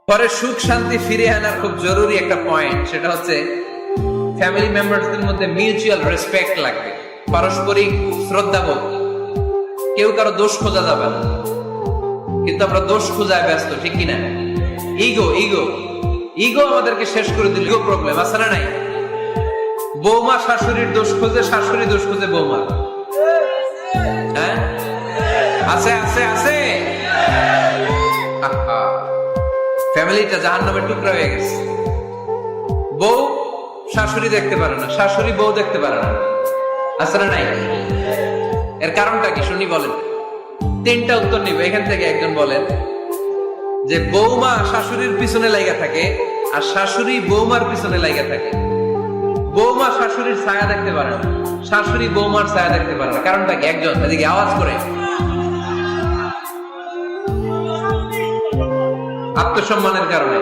পরে সুখ শান্তি ফিরে আনার খুব জরুরি একটা পয়েন্ট, সেটা হচ্ছে ফ্যামিলি মেম্বারসদের মধ্যে মিউচুয়াল রেসপেক্ট লাগবে, পারস্পরিক শ্রদ্ধাবোধ। কেউ কারো দোষ খোঁজা যাবে না, কিন্তু আমরা দোষ খোঁজায় ব্যস্ত, ঠিক কিনা? ইগো ইগো ইগো আমাদেরকে শেষ করে দিল। ইগো প্রবলেম আছে না নাই? বৌমা শাশুড়ির দোষ খোঁজে, শাশুড়ি দোষ খোঁজে বৌমা। হ্যাঁ, আছে আছে আছে। ফ্যামিলিটা জাহান্নামের টুকরা হয়ে গেছে। বউ শাশুড়ি দেখতে পারে না, শাশুড়ি বউ দেখতে পারে না, আছে না নাই? এর কারণটা কি শুনি, বলেন। তিনটা উত্তর নিব এখান থেকে। একজন বলেন যে বৌমা শাশুড়ির পিছনে লাগা থাকে, আর শাশুড়ি বৌমার পিছনে লাগা থাকে। বৌমা শাশুড়ির ছায়া দেখতে পারে না, শাশুড়ি বৌমার ছায়া দেখতে পারে না। কারণটা কি? একজন এদিকে আওয়াজ করে। আত্মসম্মানের কারণে।